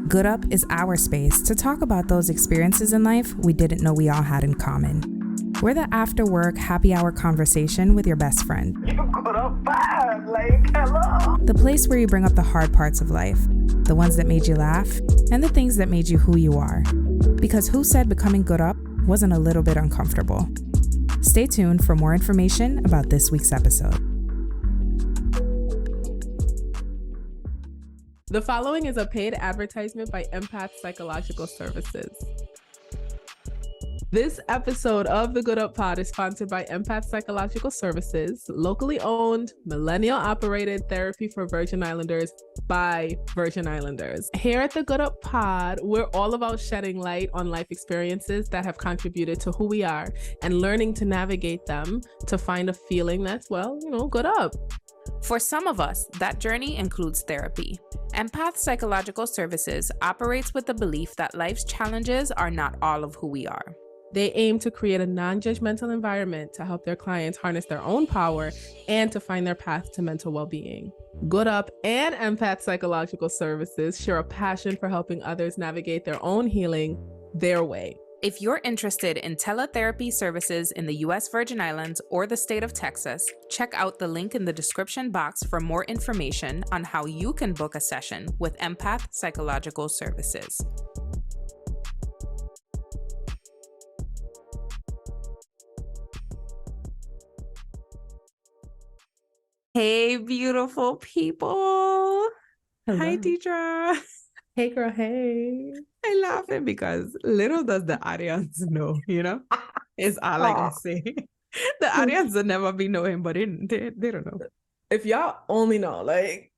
Good Up is our space to talk about those experiences in life we didn't know we all had in common. We're the after-work happy hour conversation with your best friend. You good up bad, like, hello. The place where you bring up the hard parts of life, the ones that made you laugh, and the things that made you who you are. Because who said becoming good up wasn't a little bit uncomfortable? Stay tuned for more information about this week's episode. The following is a paid advertisement by Empath Psychological Services. This episode of the Good Up Pod is sponsored by Empath Psychological Services, locally owned, millennial-operated therapy for Virgin Islanders by Virgin Islanders. Here at the Good Up Pod, we're all about shedding light on life experiences that have contributed to who we are and learning to navigate them to find a feeling that's, well, good up. For some of us, that journey includes therapy. Empath Psychological Services operates with the belief that life's challenges are not all of who we are. They aim to create a non-judgmental environment to help their clients harness their own power and to find their path to mental well-being. Good Up and Empath Psychological Services share a passion for helping others navigate their own healing their way. If you're interested in teletherapy services in the U.S. Virgin Islands or the state of Texas, check out the link in the description box for more information on how you can book a session with Empath Psychological Services. Hey, beautiful people. Hello. Hi, Deidre. Hey, girl, hey. I laughing because little does the audience know, It's all I can say. The audience will never be knowing, but they don't know. If y'all only know, like...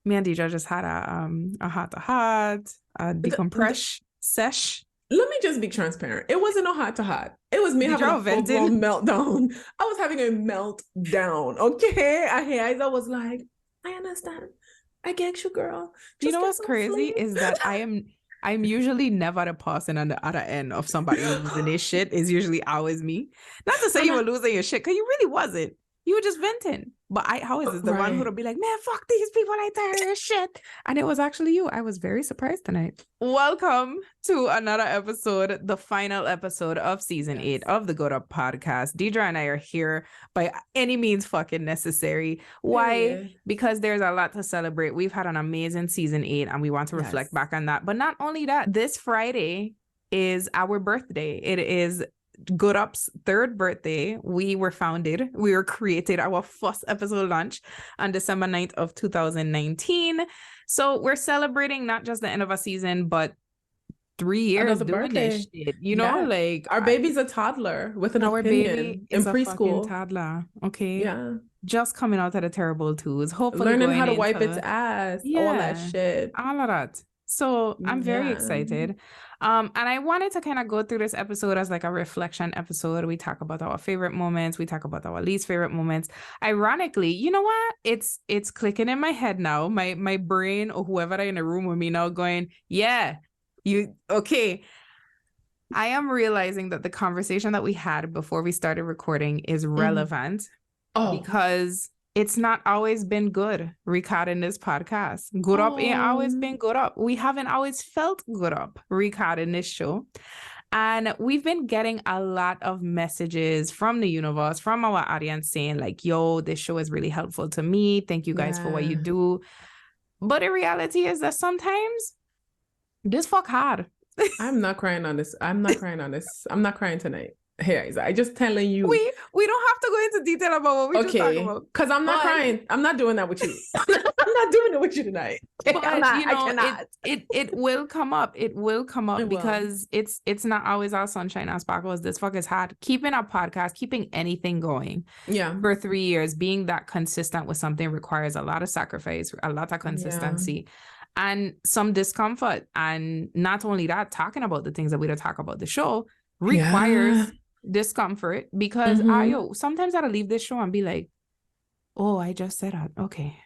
Me and Deidre just had a heart-to-heart, a decompress sesh. Let me just be transparent. It wasn't a heart-to-heart. It was me having a full-blown meltdown. I was having a meltdown, okay? I was like, I understand. I get you, girl. Do you know what's crazy is that I'm usually never the person on the other end of somebody losing their shit. Is usually always me. Not to say you were losing your shit, because you really wasn't. You were just venting. But how is this? The one who'll be like, man, fuck these people, I tired of their shit. And it was actually you. I was very surprised tonight. Welcome to another episode, the final episode of season 8 of the Good Up podcast. Deidre and I are here by any means fucking necessary. Why? Yeah. Because there's a lot to celebrate. We've had an amazing season 8 and we want to reflect back on that. But not only that, this Friday is our birthday. It is Good Up's 3rd birthday. We were created, our first episode launch on December 9th of 2019. So we're celebrating not just the end of a season, but 3 years doing this shit. Like our baby's a toddler with an opinion baby in is preschool. A toddler. Okay. Yeah. Just coming out of the terrible twos. Hopefully learning how to wipe its ass. Yeah, all that shit. All of that. So I'm very excited. And I wanted to kind of go through this episode as like a reflection episode. We talk about our favorite moments. We talk about our least favorite moments. Ironically, you know what? It's clicking in my head now. My brain or whoever in the room with me now going, yeah, okay. I am realizing that the conversation that we had before we started recording is relevant because it's not always been good recording this podcast. Good Up ain't always been good up. We haven't always felt good up recording this show. And we've been getting a lot of messages from the universe, from our audience saying like, yo, this show is really helpful to me. Thank you guys for what you do. But the reality is that sometimes this fuck hard. I'm not crying on this. I'm not crying tonight. Here, I just telling you. We don't have to go into detail about what we just talked about. Because I'm not crying. I'm not doing that with you. I'm not doing it with you tonight. But I cannot. It will come up. It will come up because it's not always all sunshine and sparkles. This fuck is hard. Keeping a podcast, keeping anything going. Yeah. For 3 years, being that consistent with something requires a lot of sacrifice, a lot of consistency. And some discomfort. And not only that, talking about the things that we don't talk about the show requires discomfort because sometimes I'll leave this show and be like, oh, I just said that. Okay.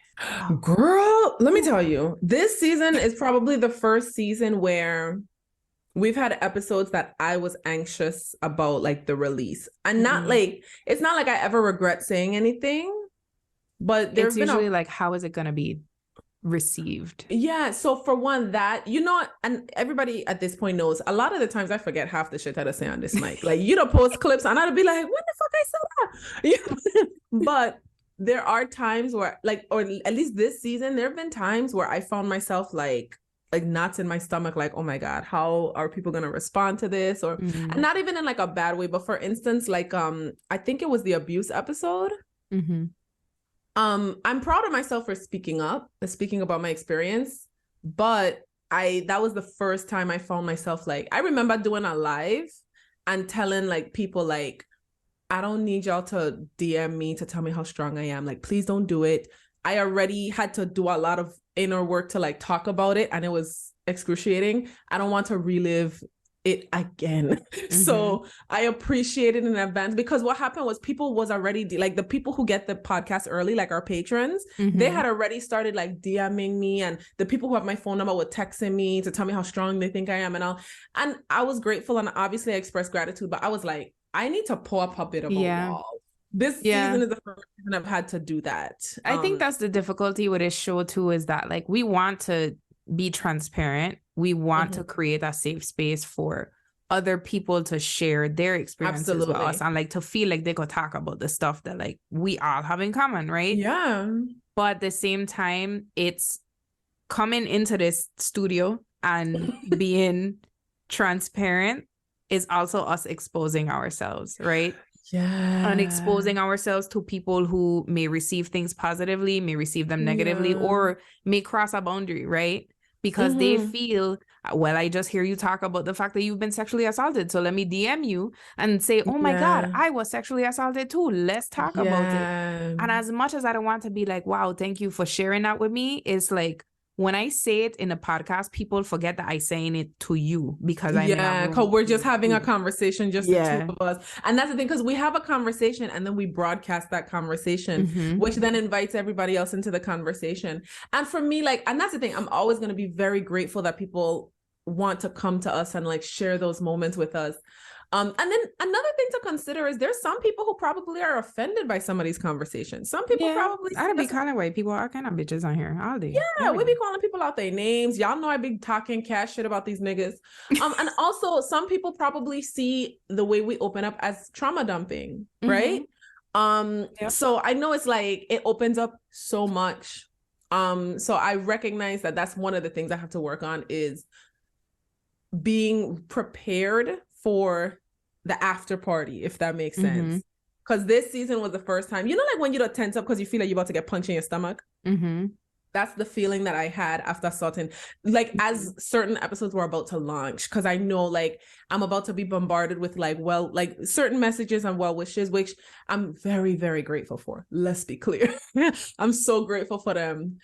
Girl, let me tell you, this season is probably the first season where we've had episodes that I was anxious about, like the release. And not like, it's not like I ever regret saying anything, but it's usually like, how is it going to be received. Yeah. So for one, that, you know, and everybody at this point knows, a lot of the times I forget half the shit that I say on this mic. Like, you know, post clips and I'd be like, when the fuck I said that? But there are times where, like, or at least this season, there have been times where I found myself like knots in my stomach, like, oh my God, how are people going to respond to this? Or, and not even in like a bad way, but for instance, like, I think it was the abuse episode. I'm proud of myself for speaking up and speaking about my experience, but that was the first time I found myself, like, I remember doing a live and telling like people, like, I don't need y'all to DM me to tell me how strong I am. Like, please don't do it. I already had to do a lot of inner work to like talk about it, and it was excruciating. I don't want to relive it again. So I appreciate it in advance, because what happened was people was already like the people who get the podcast early, like our patrons, they had already started like DMing me, and the people who have my phone number were texting me to tell me how strong they think I am and all. And I was grateful, and obviously I expressed gratitude, but I was like, I need to pull up a bit of a wall. This season is the first season I've had to do that. I think that's the difficulty with this show too, is that like we want to be transparent. We want to create a safe space for other people to share their experiences with us, and like to feel like they could talk about the stuff that like we all have in common, right? Yeah. But at the same time, it's coming into this studio and being transparent is also us exposing ourselves, right? Yeah. And exposing ourselves to people who may receive things positively, may receive them negatively, or may cross a boundary, right? Because they feel, well, I just hear you talk about the fact that you've been sexually assaulted, so let me DM you and say, oh my God, I was sexually assaulted too. Let's talk about it. And as much as I don't want to be like, wow, thank you for sharing that with me, it's like, when I say it in a podcast, people forget that I'm saying it to you, because because we're just having a conversation, just the two of us. And that's the thing, because we have a conversation and then we broadcast that conversation, which then invites everybody else into the conversation. And for me, like, and that's the thing, I'm always going to be very grateful that people want to come to us and like share those moments with us. And then another thing to consider is there's some people who probably are offended by some of these conversations. Some people probably... I'd be kind of way. People are kind of bitches on here all day. Yeah, we be calling people out their names. Y'all know I be talking cash shit about these niggas. And also some people probably see the way we open up as trauma dumping, right? So I know it's like, it opens up so much. So I recognize that that's one of the things I have to work on, is being prepared for the after party, if that makes sense. Because this season was the first time, you know, like when you don't tense up because you feel like you're about to get punched in your stomach. That's the feeling that I had after certain, like as certain episodes were about to launch, because I know like I'm about to be bombarded with like, well, like certain messages and well wishes, which I'm very, very grateful for. Let's be clear. I'm so grateful for them.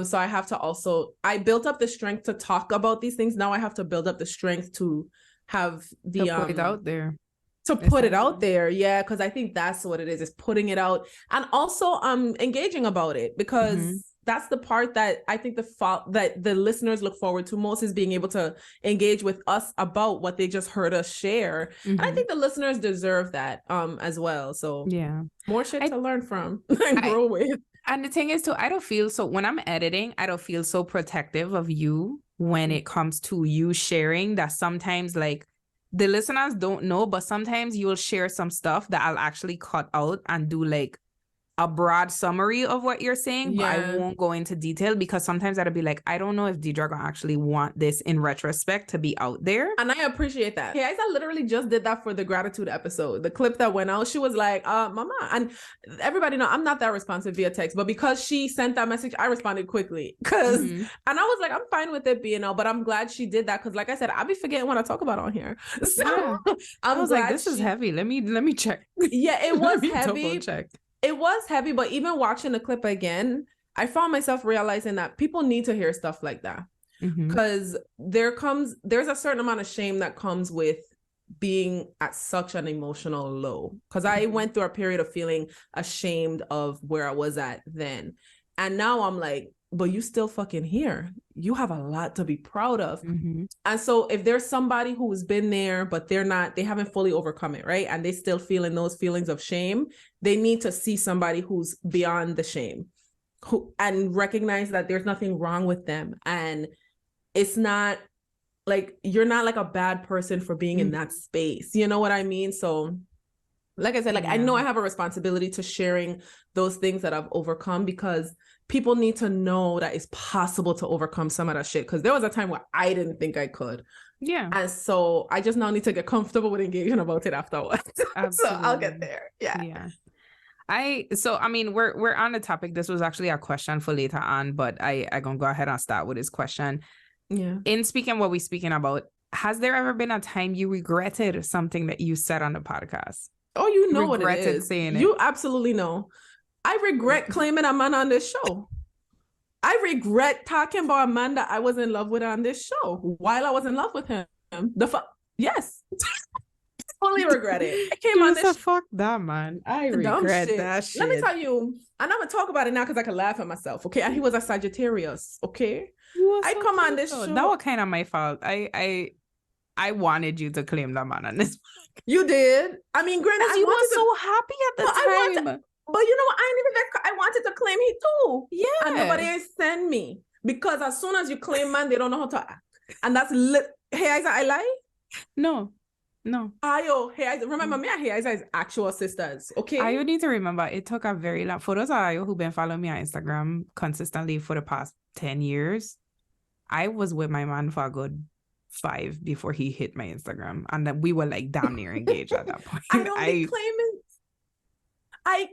So I have to also, I built up the strength to talk about these things. Now I have to build up the strength to have the put it out there. To put it out there, yeah, because I think that's what it is putting it out, and also engaging about it, because that's the part that I think that the listeners look forward to most, is being able to engage with us about what they just heard us share. And I think the listeners deserve that as well. So yeah, more shit to learn from and grow with. And the thing is too, I don't feel so, when I'm editing, I don't feel so protective of you when it comes to you sharing, that sometimes like the listeners don't know, but sometimes you'll share some stuff that I'll actually cut out and do like a broad summary of what you're saying, but I won't go into detail, because sometimes I'll be like, I don't know if Deidre gonna actually want this in retrospect to be out there. And I appreciate that. Yeah, I literally just did that for the gratitude episode. The clip that went out, she was like, mama, and everybody know I'm not that responsive via text, but because she sent that message, I responded quickly, because and I was like, I'm fine with it being out, but I'm glad she did that, because like I said, I'll be forgetting what I talk about on here. So I was like, this is heavy. Let me check. Yeah, it was heavy. Check. It was heavy, but even watching the clip again, I found myself realizing that people need to hear stuff like that, because there's a certain amount of shame that comes with being at such an emotional low. Because I went through a period of feeling ashamed of where I was at then. And now I'm like, but you still fucking here. You have a lot to be proud of. And so if there's somebody who's been there, but they haven't fully overcome it, right? And they still feeling those feelings of shame, they need to see somebody who's beyond the shame. and recognize that there's nothing wrong with them. And it's not like, you're not like a bad person for being in that space. You know what I mean? So like I said, like, I know I have a responsibility to sharing those things that I've overcome, because people need to know that it's possible to overcome some of that shit. Because there was a time where I didn't think I could. Yeah. And so I just now need to get comfortable with engaging about it afterwards. So I'll get there. Yeah. I mean, we're on the topic. This was actually a question for later on, but I gonna go ahead and start with this question. Yeah. In speaking what we're speaking about, has there ever been a time you regretted something that you said on the podcast? Oh, you know what it is. Saying you absolutely know. I regret claiming a man on this show. I regret talking about a man that I was in love with on this show while I was in love with him. Yes. Fully regret it. I came on this fuck that man. I regret that shit. Let me tell you, and I'm gonna talk about it now because I can laugh at myself. Okay, and he was a Sagittarius. Okay, I come on this show. That was kind of my fault. I wanted you to claim that man on this. You did. I mean, granted, you were so happy at the time. But you know what? I wanted to claim he too. Yeah. And nobody ain't send me. Because as soon as you claim man, they don't know how to act. And that's Hey Isa, I lie? No. Ayo, Hey Isa. Remember, me and Hey Isa is actual sisters. Okay. Ayo need to remember, it took a very long, for those of Ayo who've been following me on Instagram consistently for the past 10 years, I was with my man for a good 5 before he hit my Instagram. And then we were like damn near engaged at that point. I don't be claiming. I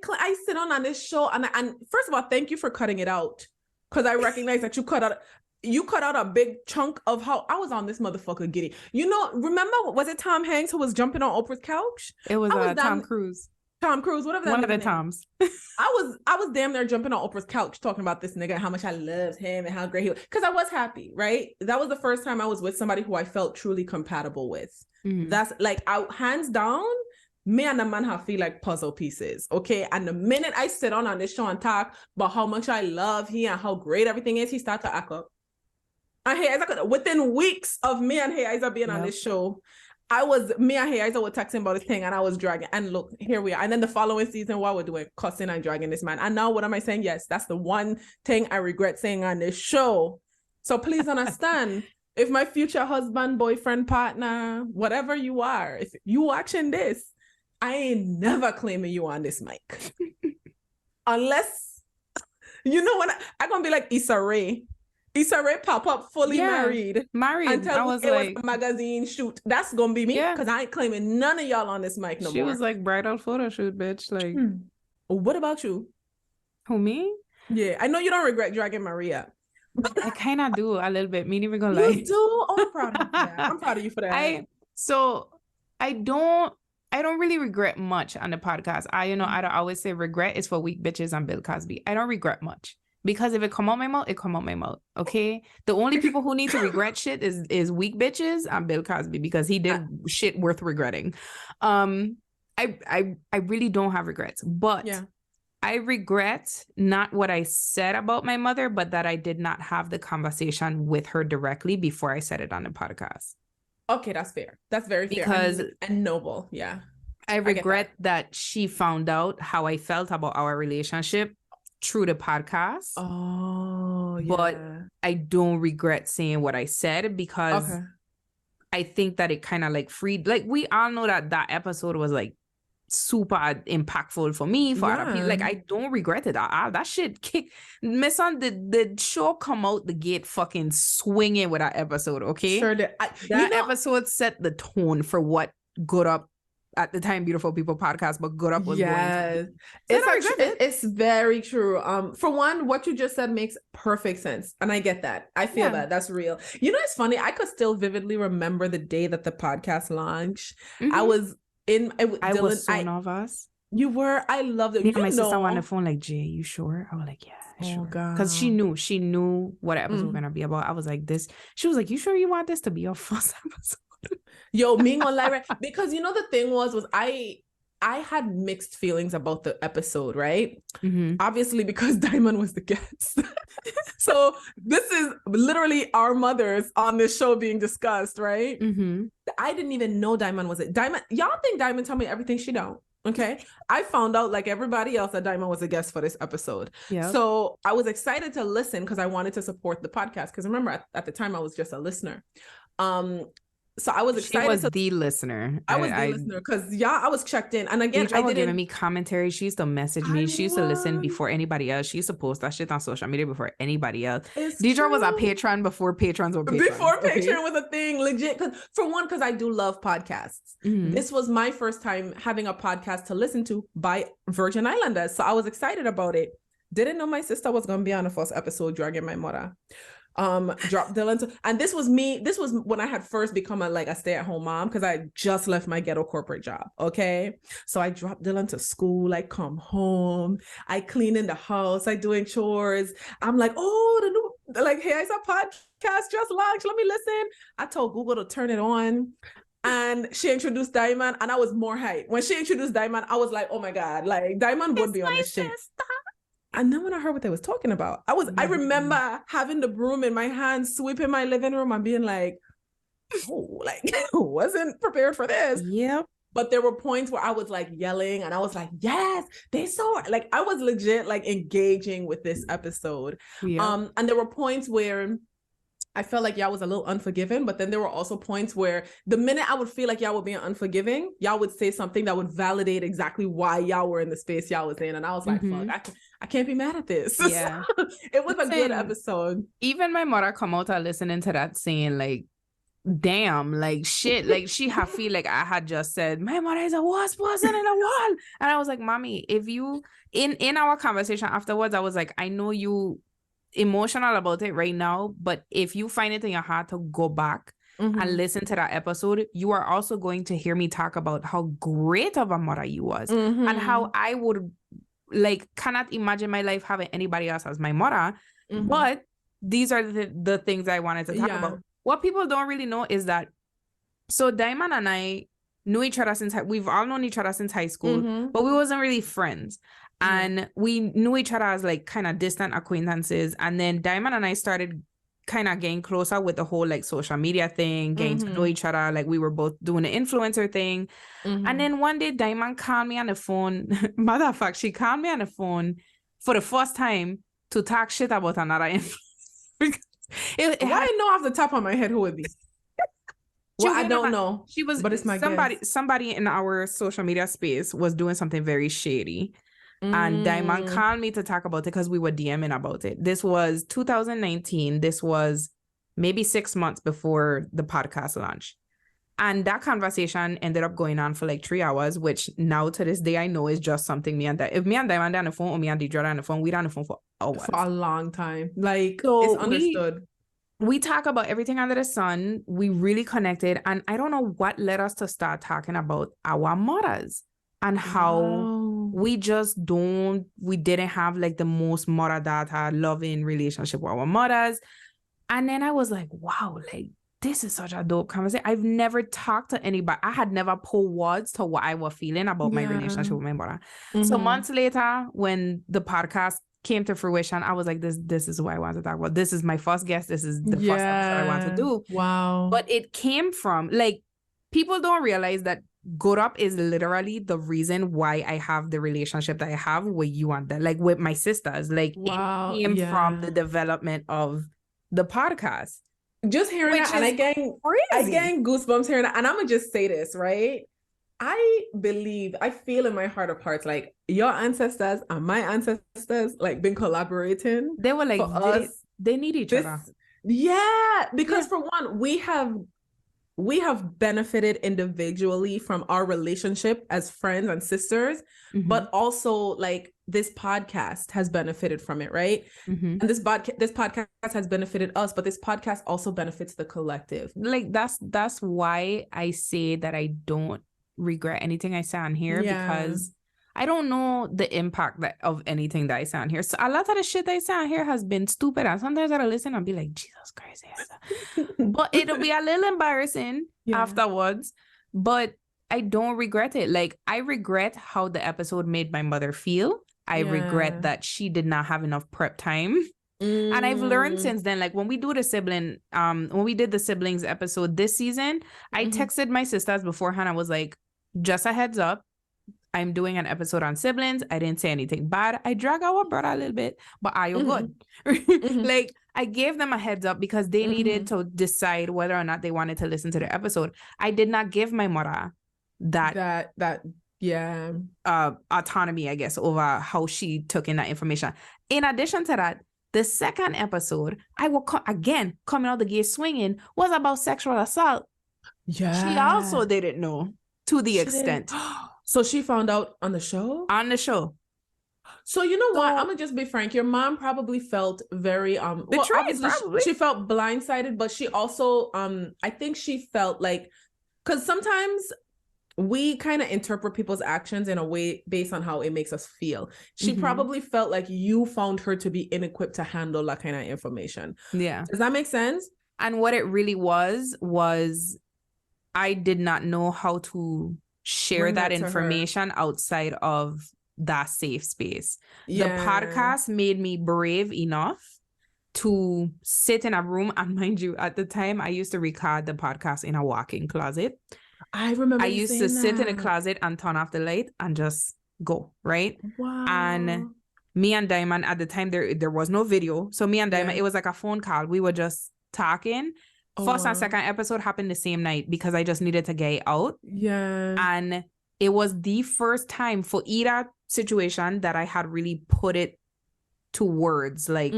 sit on this show and first of all, thank you for cutting it out, because I recognize that you cut out a big chunk of how I was on this motherfucker giddy. You know, remember, was it Tom Hanks who was jumping on Oprah's couch? It was Tom Cruise. Tom Cruise, whatever that one of the name. Toms. I was damn near jumping on Oprah's couch talking about this nigga, how much I loved him and how great he was, because I was happy, right? That was the first time I was with somebody who I felt truly compatible with. That's like, hands down, me and the man have feel like puzzle pieces, okay? And the minute I sit on this show and talk about how much I love him and how great everything is, he starts to act up. And Hey Isa, within weeks of me and Hey Isa being on this show, me and Hey Isa were texting about this thing, and I was dragging. And look, here we are. And then the following season, what we're doing, cussing and dragging this man. And now what am I saying? Yes, that's the one thing I regret saying on this show. So please understand, if my future husband, boyfriend, partner, whatever you are, if you watching this, I ain't never claiming you on this mic. Unless, you know what, I'm going to be like Issa Rae. Issa Rae pop up fully married. And tell me it was a magazine shoot. That's going to be me, because I ain't claiming none of y'all on this mic no more. She was like bridal photo shoot, bitch. Like, What about you? Who, me? Yeah, I know you don't regret dragging Maria. I kind of do a little bit. Me never gonna lie. You do? Oh, I'm proud of you for that. I'm proud of you for that. I don't really regret much on the podcast. I don't always say regret is for weak bitches and Bill Cosby. I don't regret much, because if it come out my mouth, it come out my mouth. Okay. The only people who need to regret shit is weak bitches and Bill Cosby, because he did shit worth regretting. I really don't have regrets, but I regret not what I said about my mother, but that I did not have the conversation with her directly before I said it on the podcast. Okay, that's fair. That's very fair. Because and noble. Yeah. I regret that she found out how I felt about our relationship through the podcast. Oh, yeah. But I don't regret saying what I said, because I think that it kind of like freed, like, we all know that episode was like super impactful for me, for other people. Like, I don't regret it. That shit kicked me on the show come out the gate fucking swinging with that episode. Okay, sure did. That episode set the tone for what Good Up, at the time Beautiful People podcast, but Good Up was going. It's very true. For one, what you just said makes perfect sense, and I get that. I feel that's real. You know, it's funny, I could still vividly remember the day that the podcast launched. I was was so nervous. You were. I loved it. My sister on the phone like, Jay, you sure? I was like, yeah, sure. Because she knew what episode was gonna be about. I was like, this. She was like, you sure you want this to be your first episode? Yo, me on live, because you know the thing was I had mixed feelings about the episode, right? Obviously, because Diamond was the guest. So this is literally our mothers on this show being discussed, right? I didn't even know Diamond was it. Diamond, y'all think Diamond tell me everything? She don't. Okay. I found out, like everybody else, that Diamond was a guest for this episode. Yeah. So I was excited to listen because I wanted to support the podcast. Because remember, at the time, I was just a listener. So I was excited. She was the listener. I was the listener because I was checked in. And again, Deidre was giving me commentary. She used to message me. She used to listen before anybody else. She used to post that shit on social media before anybody else. Deidre was a patron before patrons were patrons. Before Patreon was a thing, legit. Because I do love podcasts. Mm-hmm. This was my first time having a podcast to listen to by Virgin Islanders. So I was excited about it. Didn't know my sister was going to be on the first episode, dragging my mother. Dropped Dylan and this was when I had first become a stay-at-home mom because I just left my ghetto corporate job. Okay, so I dropped Dylan to school, I come home, I clean in the house, I doing chores. I'm like, oh, the new, like, hey, I saw podcast just launched, let me listen. I told Google to turn it on, and she introduced Diamond, and I was more hyped. When she introduced Diamond, I was like, oh my god, like Diamond would be on this shit. And then when I heard what they was talking about, I remember having the broom in my hand, sweeping my living room and being like, oh, like, wasn't prepared for this. Yep. But there were points where I was like yelling and I was like, yes, they saw it. Like I was legit like engaging with this episode. Yeah. And there were points where I felt like y'all was a little unforgiving, but then there were also points where the minute I would feel like y'all were being unforgiving, y'all would say something that would validate exactly why y'all were in the space y'all was in. And I was like, fuck, I can't be mad at this. Yeah. It was a good episode. Even my mother come out and listening to that saying like, damn, like shit, like she had feel like I had just said, my mother is the worst person in the world. And I was like, mommy, if you, in our conversation afterwards, I was like, I know you emotional about it right now, but if you find it in your heart to go back and listen to that episode, you are also going to hear me talk about how great of a mother you was and how I would like cannot imagine my life having anybody else as my mother. But these are the things I wanted to talk about. What people don't really know is that so Diamond and I knew each other since we've all known each other since high school, but we wasn't really friends. And we knew each other as like kind of distant acquaintances. And then Diamond and I started kind of getting closer with the whole like social media thing, getting to know each other. Like we were both doing the influencer thing. And then one day Diamond called me on the phone. Matter of fact, she called me on the phone for the first time to talk shit about another influencer. I know off the top of my head who would be. Well, I don't know. She was, but it's my somebody in our social media space was doing something very shady. And Diamond called me to talk about it because we were DMing about it. This was 2019. This was maybe 6 months before the podcast launch. And that conversation ended up going on for like 3 hours, which now to this day I know is just something if me and Diamond are on the phone or me and Deidre are on the phone, we're on the phone for hours. For a long time. Like, so it's understood. We talk about everything under the sun. We really connected. And I don't know what led us to start talking about our mothers and how we didn't have like the most mother-daughter loving relationship with our mothers. And then I was like, wow, like this is such a dope conversation. I've never talked to anybody. I had never put words to what I was feeling about my relationship with my mother. So months later, when the podcast came to fruition, I was like, this is what I want to talk about. This is my first guest. This is the first episode I want to do. Wow. But it came from like, people don't realize that Good Up is literally the reason why I have the relationship that I have with you and that, like with my sisters. Like it came from the development of the podcast. Just hearing that, and I getting goosebumps hearing that. And I'm gonna just say this, right? I feel in my heart of hearts, like your ancestors and my ancestors, like been collaborating. They were like, they need each other. Yeah, because for one, we have benefited individually from our relationship as friends and sisters, but also like this podcast has benefited from it, right? And this podcast has benefited us, but this podcast also benefits the collective. Like that's why I say that I don't regret anything I say on here, because I don't know the impact of anything that I say on here. So a lot of the shit that I say on here has been stupid, and sometimes I'll listen and be like, Jesus Christ, but it'll be a little embarrassing afterwards, but I don't regret it. Like I regret how the episode made my mother feel. I regret that she did not have enough prep time. And I've learned since then, like when we did the siblings episode this season, I texted my sisters beforehand. I was like, just a heads up, I'm doing an episode on siblings. I didn't say anything bad. I drag our brother a little bit, but are you good? Like, I gave them a heads up because they needed to decide whether or not they wanted to listen to the episode. I did not give my mother that autonomy, I guess, over how she took in that information. In addition to that, the second episode, I will coming out the gate swinging, was about sexual assault. Yeah. She also didn't know to the extent. So she found out on the show? On the show. So you know what? I'm gonna just be frank. Your mom probably felt very betrayed, probably. She felt blindsided, but she also I think she felt like, because sometimes we kind of interpret people's actions in a way based on how it makes us feel. She probably felt like you found her to be inequipped to handle that kind of information. Yeah. Does that make sense? And what it really was I did not know how to share that information outside of that safe space. Yeah. The podcast made me brave enough to sit in a room, and mind you, at the time I used to record the podcast in a walk-in closet. I remember I used to sit in a closet and turn off the light and just go, right? Wow. And me and Diamond, at the time there was no video, so me and Diamond, it was like a phone call. We were just talking. First and second episode happened the same night because I just needed to get out. Yeah. And it was the first time for either situation that I had really put it to words, like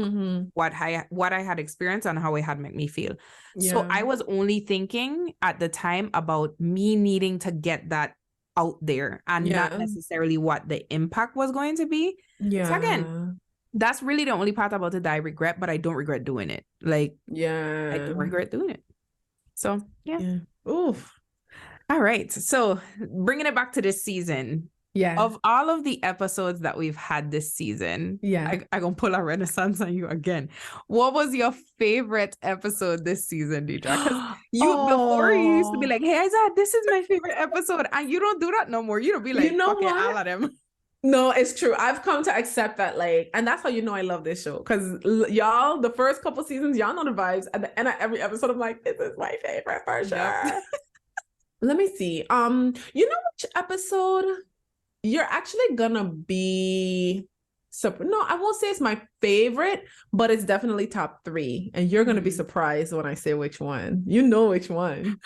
what I had experienced and how it had made me feel. Yeah. So I was only thinking at the time about me needing to get that out there and not necessarily what the impact was going to be. Yeah. So again, that's really the only part about it that I regret, but I don't regret doing it. Like, I don't regret doing it. So, yeah. Oof. All right. So, bringing it back to this season. Yeah. Of all of the episodes that we've had this season, I'm going to pull a renaissance on you again. What was your favorite episode this season, Deidre? Because before you used to be like, hey, Isaiah, this is my favorite episode. And you don't do that no more. You don't be like, you know what? All of them. No, it's true. I've come to accept that, like, and that's how you know I love this show. Because y'all, the first couple seasons, y'all know the vibes. At the end of every episode, I'm like, this is my favorite for sure. Let me see. You know which episode you're actually gonna be... No, I won't say it's my favorite, but it's definitely top 3. And you're gonna be surprised when I say which one. You know which one.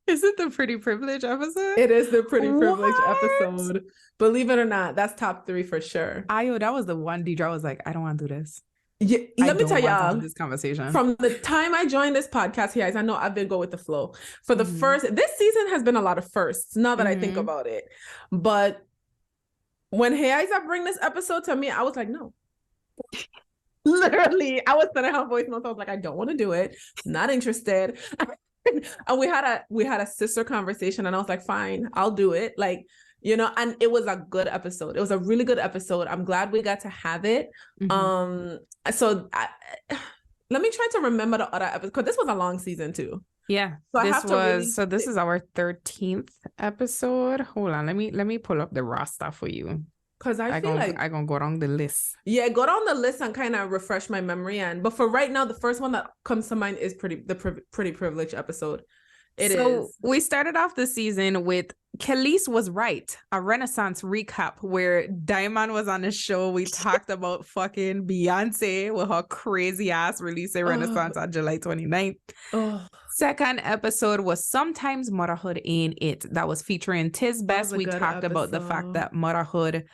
Is it the Pretty Privilege episode? It is the Pretty Privilege episode. Believe it or not, that's top 3 for sure. That was the one Deidre was like, I don't want to do this. Yeah, let me tell y'all, this conversation. From the time I joined this podcast, guys, I know I've been go with the flow. For the this season has been a lot of firsts, now that I think about it. But when Heiza bring this episode to me, I was like, no. Literally, I was sending her voice notes. I was like, I don't want to do it. Not interested. And we had a sister conversation, and I was like, fine, I'll do it. Like, you know, and it was a good episode. It was a really good episode. I'm glad we got to have it. So let me try to remember the other episode, because this was a long season too. Yeah. So this is our 13th episode. Hold on, let me pull up the roster for you. Because I feel like I'm gonna go down the list. Yeah, go down the list and kind of refresh my memory. But for right now, the first one that comes to mind is Pretty Privilege episode. So we started off the season with Khalees Was Right, a Renaissance recap where Diamond was on the show. We talked about fucking Beyonce with her crazy ass release a Renaissance on July 29th. Second episode was Sometimes Motherhood Ain't It. That was featuring Tiz Best. We talked about the fact that motherhood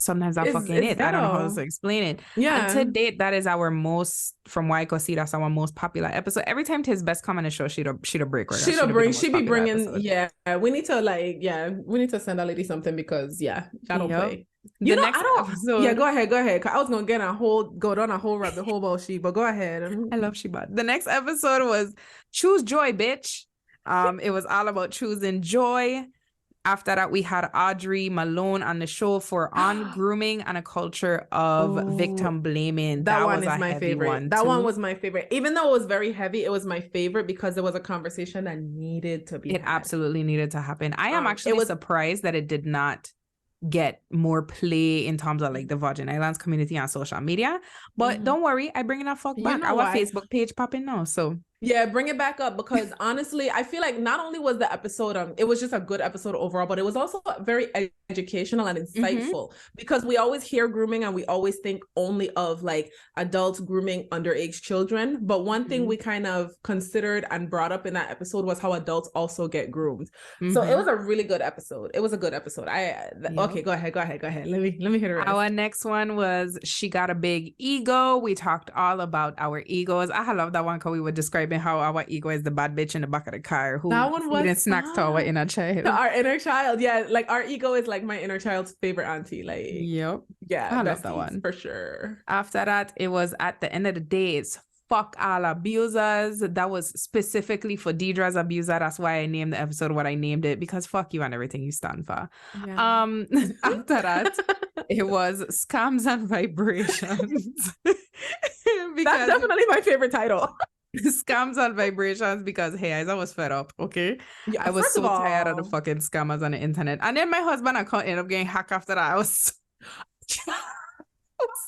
sometimes that fucking it. I don't know how to explain it. Yeah. And to date, that is our most, from what I could see, that's our most popular episode. Every time Tiz Best come on the show, she'd break. Right? She'd be bringing. Episode. Yeah. We need to send that lady something, because I don't play. The next episode. Yeah, go ahead. I was gonna go down a whole rabbit hole about she, but go ahead. I love Sheba. The next episode was Choose Joy, Bitch. It was all about choosing joy. After that, we had Audrey Malone on the show for On Grooming and a Culture of Victim Blaming. That one is my favorite. That one was my favorite. Even though it was very heavy, it was my favorite because it was a conversation that needed to be had. Absolutely needed to happen. I am actually surprised that it did not get more play in terms of like the Virgin Islands community on social media. But don't worry, I bring that fuck back. Our Facebook page popping now. So Yeah, bring it back up, because honestly, I feel like not only was the episode it was just a good episode overall, but it was also very educational and insightful, because we always hear grooming and we always think only of like adults grooming underage children. But one thing we kind of considered and brought up in that episode was how adults also get groomed. So it was a really good episode. It was a good episode. Okay, go ahead. Let me hear the rest. Our next one was She Got a Big Ego. We talked all about our egos. I love that one because we were describing how our ego is the bad bitch in the back of the car who feeding snacks to our inner child. Our inner child, yeah. Like our ego is like my inner child's favorite auntie. Like, yep. Yeah, I love that one for sure. After that, it was At the End of the Day, it's Fuck All Abusers. That was specifically for DEIDRE'S abuser. That's why I named the episode what I named it, because fuck you and everything you stand for. Yeah. After that, it was Scams and Vibrations. That's definitely my favorite title. Scams and Vibrations, because hey, I was fed up. Okay, yeah, I was so tired of the fucking scammers on the internet, and then my husband account ended up getting hacked after that. I was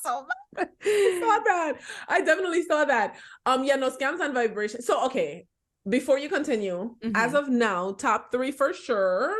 so mad. Saw that. I definitely saw that. Yeah, no, Scams and Vibrations. So okay, before you continue, as of now, top 3 for sure.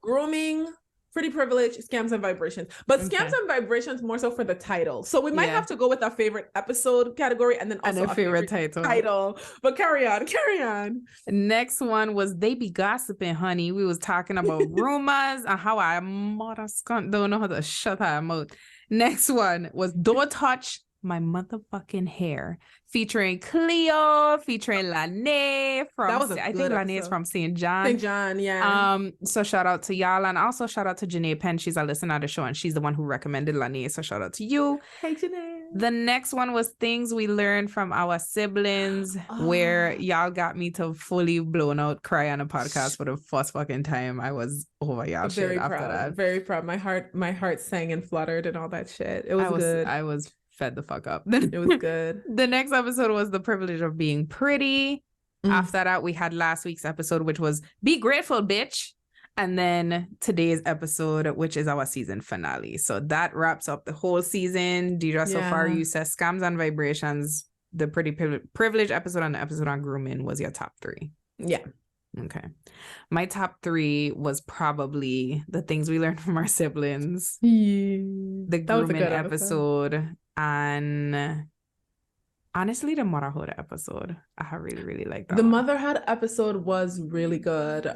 Grooming, Pretty Privilege, Scams and Vibrations. But Scams and Vibrations more so for the title. So we might have to go with our favorite episode category and then also a favorite title. But carry on. Next one was They Be Gossiping, honey. We was talking about rumors and how our mother skunk don't know how to shut her mouth. Next one was Don't Touch My Motherfucking Hair, featuring Cleo, featuring Lanae from, I think Lanae is from St. John. St. John, yeah. So shout out to y'all, and also shout out to Janae Penn. She's a listener of the show, and she's the one who recommended Lanae. So shout out to you. Hey, Janae. The next one was Things We Learned from Our Siblings, where y'all got me to fully blown out cry on a podcast for the first fucking time. I was over y'all shit after that. Very proud. My heart sang and fluttered and all that shit. It was good. I was fed the fuck up. It was good. The next episode was The Privilege of Being Pretty. After that, we had last week's episode, which was Be Grateful, Bitch. And then today's episode, which is our season finale. So that wraps up the whole season. DEIDRE, so far, you said Scams and Vibrations, the Pretty Privilege episode, and the episode on grooming was your top 3. Yeah. Okay. My top 3 was probably The Things We Learned from Our Siblings, the grooming episode, and honestly, the motherhood episode. I really, really liked that. The motherhood episode was really good.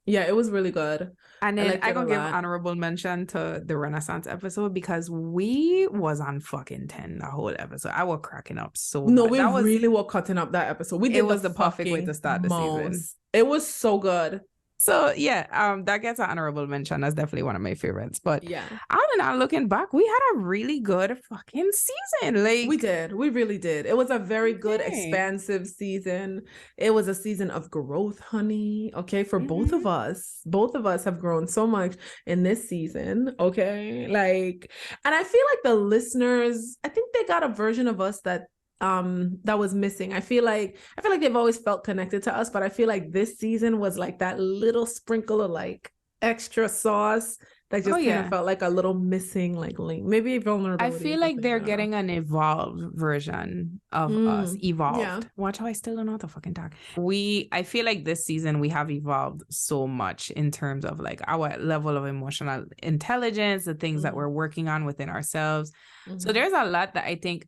Yeah, it was really good. And then I gonna give honorable mention to the Renaissance episode, because we was on fucking 10 the whole episode. I was cracking up so much. We really were cutting up that episode. It was the perfect way to start the season. It was so good. So yeah, that gets an honorable mention. That's definitely one of my favorites. But yeah, all in all, looking back, we had a really good fucking season. Like we really did. It was a very good, expansive season. It was a season of growth, honey. Okay, for both of us. Both of us have grown so much in this season. Okay, like, and I feel like the listeners, I think they got a version of us that was missing. I feel like they've always felt connected to us, but I feel like this season was like that little sprinkle of like extra sauce that just kind of felt like a little missing like link, maybe vulnerability. I feel like they're getting an evolved version of us. Watch how I still don't know how to fucking talk. I feel like this season we have evolved so much in terms of like our level of emotional intelligence, the things that we're working on within ourselves. So there's a lot that I think,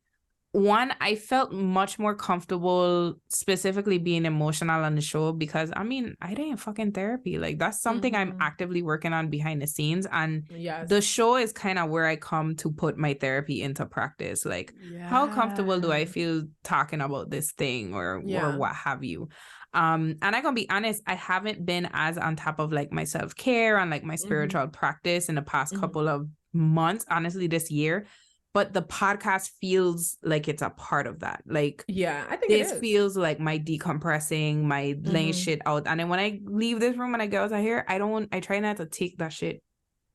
one, I felt much more comfortable specifically being emotional on the show, because I mean, I didn't fucking therapy. Like, that's something I'm actively working on behind the scenes. And the show is kind of where I come to put my therapy into practice. Like, how comfortable do I feel talking about this thing or what have you? And I'm gonna be honest, I haven't been as on top of like my self-care and like my spiritual practice in the past couple of months, honestly, this year. But the podcast feels like it's a part of that. Like, I think this feels like my decompressing, my laying shit out. And then when I leave this room and I go out here, I try not to take that shit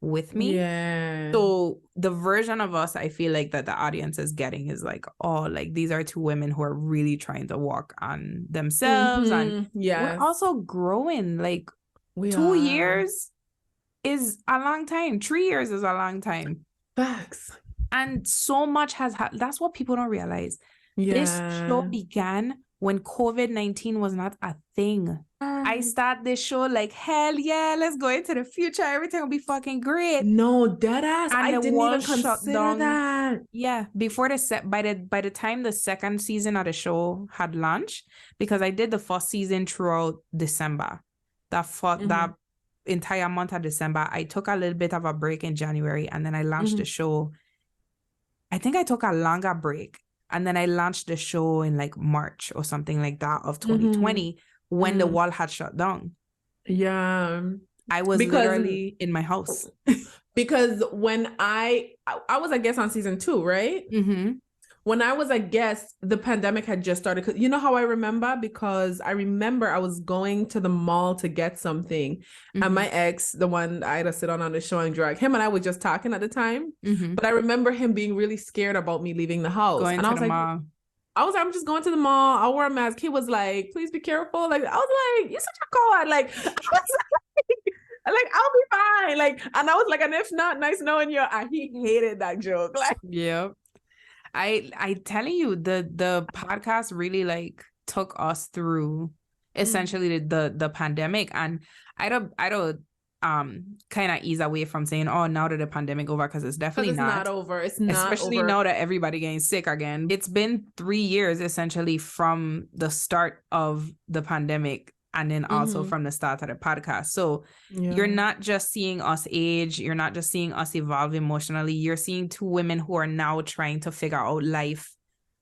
with me. Yeah. So the version of us I feel like that the audience is getting is like, oh, like these are two women who are really trying to work on themselves. And we're also growing. Like 2 years is a long time. 3 years is a long time. Facts. And so much has happened. That's what people don't realize. This show began when COVID-19 was not a thing. I start this show like, hell yeah, let's go into the future. Everything will be fucking great. No, dead ass. And I the didn't world even shut consider down. that. Yeah, before by the time the second season of the show had launched, because I did the first season throughout December. That entire month of December, I took a little bit of a break in January, and then I launched the show. I think I took a longer break, and then I launched the show in like March or something like that of 2020 when the world had shut down. Yeah. I was literally in my house. Because when I was a guest on season 2, right? When I was a guest, the pandemic had just started. You know how I remember? Because I remember I was going to the mall to get something. And my ex, the one I had to sit on the show and drag, him and I were just talking at the time. But I remember him being really scared about me leaving the house. Going and to I was the like, mall. I'm just going to the mall. I'll wear a mask. He was like, please be careful. Like, I was like, you're such a coward. Like, I was like, I'll be fine. Like, and I was like, and if not, nice knowing you. And he hated that joke. Like, yeah. I telling you, the podcast really like took us through essentially the pandemic, and I don't kind of ease away from saying, oh, now that the pandemic over, because it's definitely not over. It's not especially over. now that everybody getting sick again. It's been 3 years essentially from the start of the pandemic, and then also from the start of the podcast. So you're not just seeing us age, you're not just seeing us evolve emotionally, you're seeing two women who are now trying to figure out life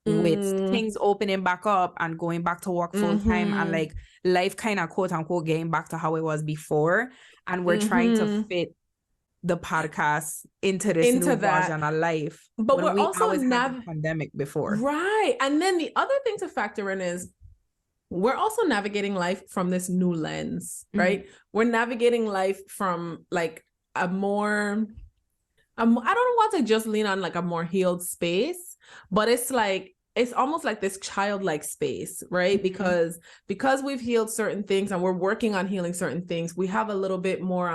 with things opening back up and going back to work full time, and like life kind of quote unquote getting back to how it was before. And we're trying to fit the podcast into this new version of life. But we're also always had the pandemic before. Right. And then the other thing to factor in is we're also navigating life from this new lens, right? We're navigating life from like a more, I don't want to just lean on like a more healed space, but it's like, it's almost like this childlike space, right? Because we've healed certain things and we're working on healing certain things, we have a little bit more,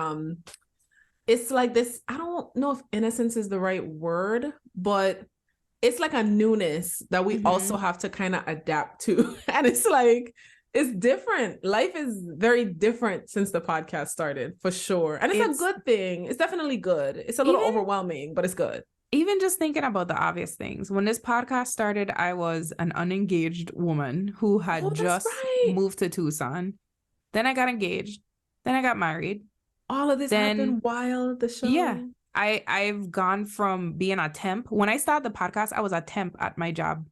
it's like this, I don't know if innocence is the right word, but it's like a newness that we also have to kind of adapt to. And it's like, it's different. Life is very different since the podcast started, for sure. And it's a good thing. It's definitely good. It's a little overwhelming, but it's good. Even just thinking about the obvious things. When this podcast started, I was an unengaged woman who had moved to Tucson. Then I got engaged. Then I got married. All of this happened while the show. Yeah. I've gone from being a temp. When I started the podcast, I was a temp at my job.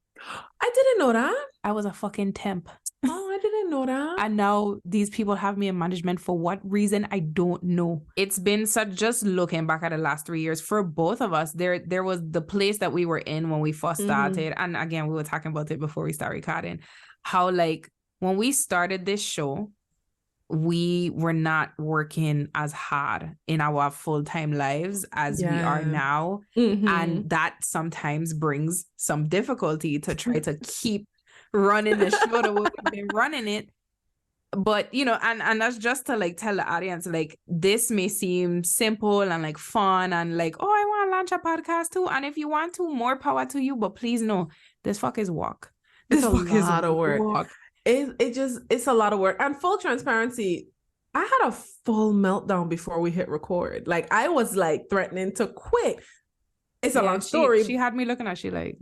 I didn't know that. I was a fucking temp. Oh, I didn't know that. And now these people have me in management for what reason? I don't know. It's been such, just looking back at the last 3 years for both of us, there was the place that we were in when we first started. And again, we were talking about it before we started recording, how like when we started this show, we were not working as hard in our full-time lives as we are now. And that sometimes brings some difficulty to try to keep running the show the way we've been running it. But, you know, and that's just to like tell the audience, like, this may seem simple and like fun and like, oh, I want to launch a podcast too. And if you want to, more power to you. But please know, this fuck is work. This fuck is a lot of work. It's a lot of work. And full transparency, I had a full meltdown before we hit record. Like, I was like threatening to quit. It's a long story. She had me looking at you like,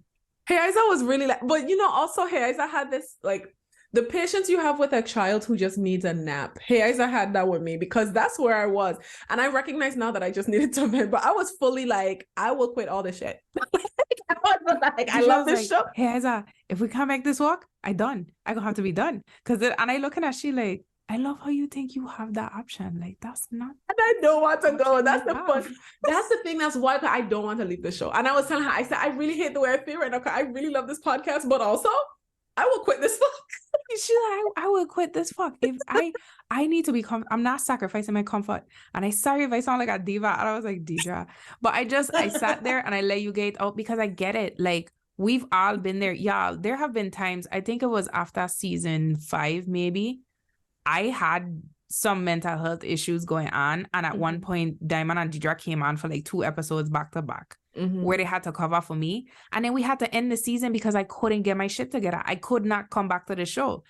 Hey Isa was really like, but you know, also Hey Isa had this, like, the patience you have with a child who just needs a nap. Hey Isa had that with me, because that's where I was. And I recognize now that I just needed to vent, but I was fully like, I will quit all this shit. I love this show. Hey Isa, if we can't make this work, I gonna have to be done. And I looking at she like, I love how you think you have that option. Like, that's not. And I don't want to go. That's the fun. That's the thing. That's why I don't want to leave the show. And I was telling her, I said, I really hate the way I feel right now. I really love this podcast, but also I will quit this fuck. She's like, I will quit this fuck. If I need to be, I'm not sacrificing my comfort. And I sorry if I sound like a diva. And I was like, Deidre. But I sat there and I let you get out because I get it. Like, we've all been there. Y'all, there have been times, I think it was after season 5, maybe, I had some mental health issues going on. And at one point, Diamond and Deidre came on for like 2 episodes back to back. where they had to cover for me. And then we had to end the season because I couldn't get my shit together. I could not come back to the show.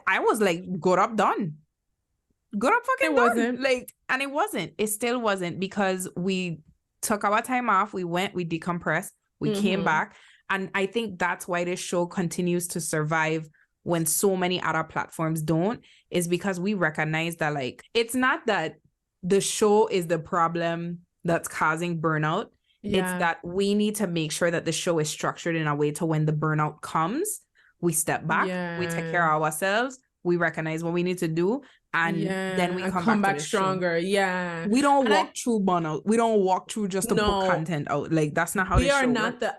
I was like, good up, done. Good up, fucking done. Wasn't. Like, and it wasn't. It still wasn't, because we took our time off. We went, we decompressed, we came back. And I think that's why this show continues to survive when so many other platforms don't, is because we recognize that, like, it's not that the show is the problem that's causing burnout. It's that we need to make sure that the show is structured in a way to when the burnout comes, we step back, we take care of ourselves, we recognize what we need to do, and then we come back stronger. Show. We don't walk through burnout. We don't walk through just to put content out. Like, that's not how we are not works.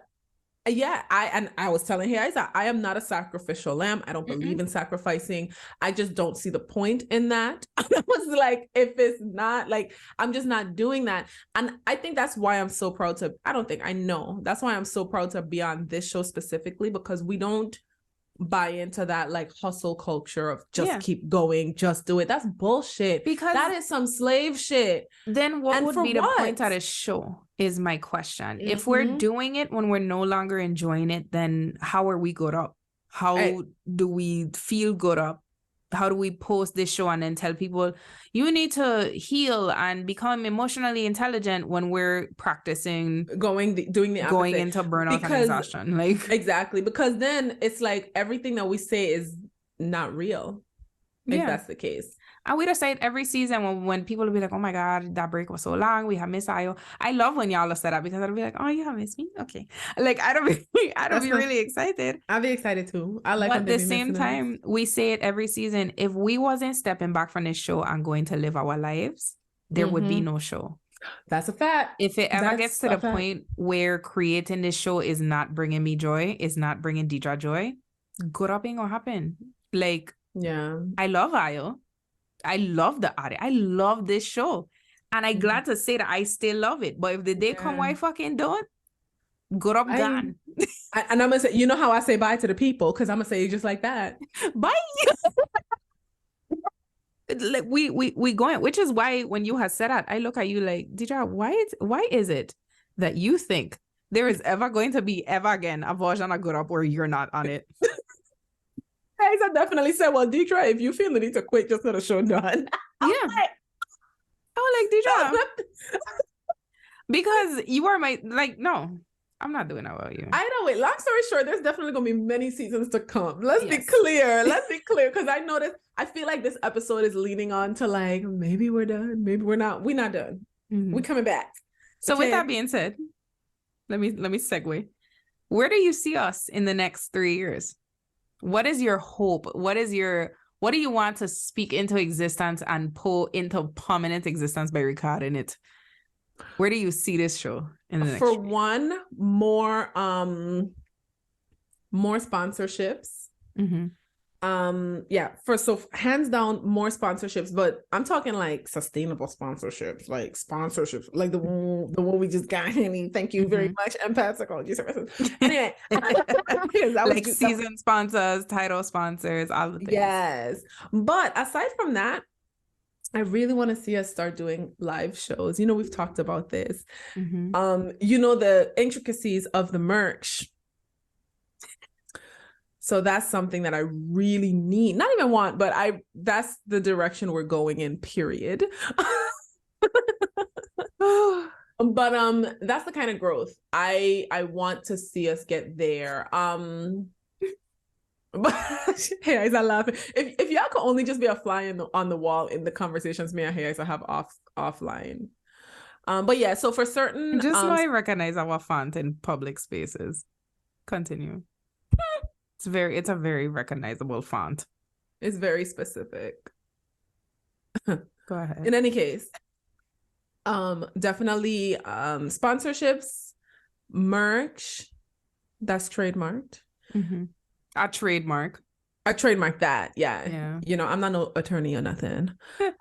I was telling Hayes that I am not a sacrificial lamb. I don't believe in sacrificing. I just don't see the point in that. I was like, if it's not, like, I'm just not doing that. And I think that's why I'm so proud to, that's why I'm so proud to be on this show specifically, because we don't buy into that like hustle culture of just keep going, just do it. That's bullshit. Because that is some slave shit. Then what would be the point of a show is my question. If we're doing it when we're no longer enjoying it, then how are we good up? How do we feel good up? How do we post this show and then tell people you need to heal and become emotionally intelligent when we're practicing going into burnout and exhaustion? Like, exactly, because then it's like everything that we say is not real. If that's the case. And we just say it every season when people will be like, oh my God, that break was so long. We have missed Ayo. I love when y'all say that, because I'll be like, oh, you have missed me? Okay. Like, I don't be really excited. I'll be excited too. I like. But at the same time, we say it every season. If we wasn't stepping back from this show and going to live our lives, there would be no show. That's a fact. If it ever gets to the point where creating this show is not bringing me joy, is not bringing Deidre joy, good up ain't gonna happen. Like, I love Ayo. I love the audio. I love this show. And I'm glad to say that I still love it. But if the day come where I fucking don't, good up, gone. And I'm going to say, you know how I say bye to the people? Because I'm going to say it just like that. Bye. Like, we going, which is why when you have said that, I look at you like, Deidre, why is it that you think there is ever going to be ever again a version of Good Up where you're not on it? I definitely said, well, Deidre, if you feel the need to quit, just let the show done. I was like, Deidre, because you are my, like, no, I'm not doing that about you. I know it. Long story short, there's definitely going to be many seasons to come. Let's be clear. Because I noticed, I feel like this episode is leaning on to like, maybe we're done. Maybe we're not. We're not done. We're coming back. So with that being said, let me segue. Where do you see us in the next 3 years? What is your hope? What do you want to speak into existence and pull into permanent existence by recording it? Where do you see this show in the next year? One, more sponsorships. So hands down, more sponsorships, but I'm talking like sustainable sponsorships, like the one we just got. Thank you very much, Empath Psychology Services. Anyway, like season sponsors, title sponsors, all the things. Yes, but aside from that, I really want to see us start doing live shows. We've talked about this. The intricacies of the merch. So that's something that I really need. Not even want, but that's the direction we're going in, period. But that's the kind of growth I want to see us get there. But hey, guys, I laugh. If y'all could only just be a fly on the wall in the conversations me and Hey guys I have offline. But yeah, so for certain, just so I recognize our font in public spaces. Continue. It's a very recognizable font. It's very specific. Go ahead. In any case, definitely sponsorships, merch, that's trademarked. A trademark. I trademark that. Yeah. I'm not no attorney or nothing.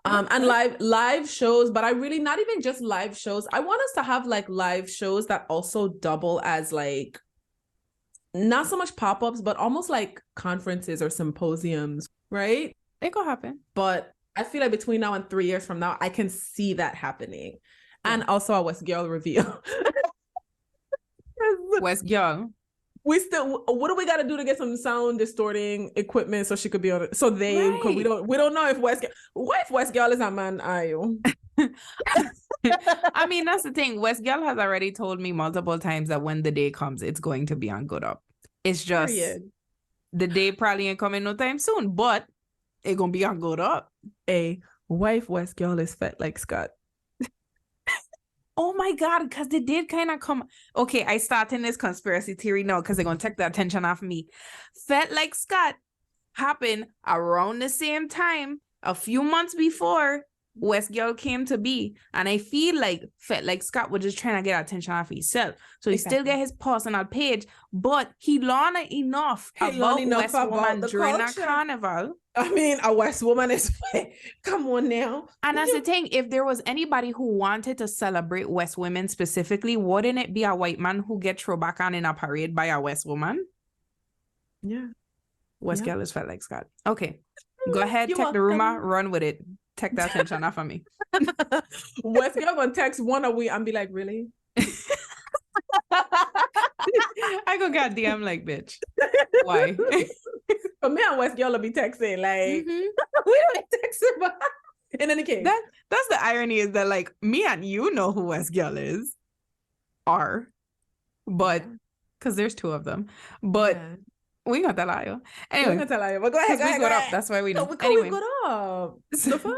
And live shows, but I really, not even just live shows. I want us to have like live shows that also double as like, not so much pop-ups, but almost like conferences or symposiums, right? It could happen. But I feel like between now and 3 years from now, I can see that happening. And also a West Girl reveal. West girl. We still, what do we got to do to get some sound distorting equipment so she could be on it? So they, because we don't know if West girl is a man, are you? I mean, that's the thing. West girl has already told me multiple times that when the day comes, it's going to be on Good Up. It's just the day probably ain't coming no time soon, but it gonna be on Good Up. A wife West girl is fat like Scott. Oh my God, because they did kind of come. Okay, I starting this conspiracy theory now because they're going to take the attention off me. Felt Like Scott happened around the same time, a few months before West Girl came to be. And I feel like Felt Like Scott was just trying to get attention off himself. So he still get his personal page, but he learned enough about West woman during a carnival. I mean, a West woman is, come on now. And that's the thing, if there was anybody who wanted to celebrate West women specifically, wouldn't it be a white man who get thrown back on in a parade by a West woman? Yeah. West girl is Felt Like Scott. Okay, go ahead, take the rumor, run with it. Take the attention off of me. West girl gonna text one a week and be like, really? I go goddamn like, bitch. Why? But me and West girl will be texting like, we don't text about. In any case, that's the irony, is that like me and you know who West girl are, but because there's two of them, but we got that lie. Anyway, we got that lie. But go ahead, go up. That's why we know. Anyway, we got up. The fuck?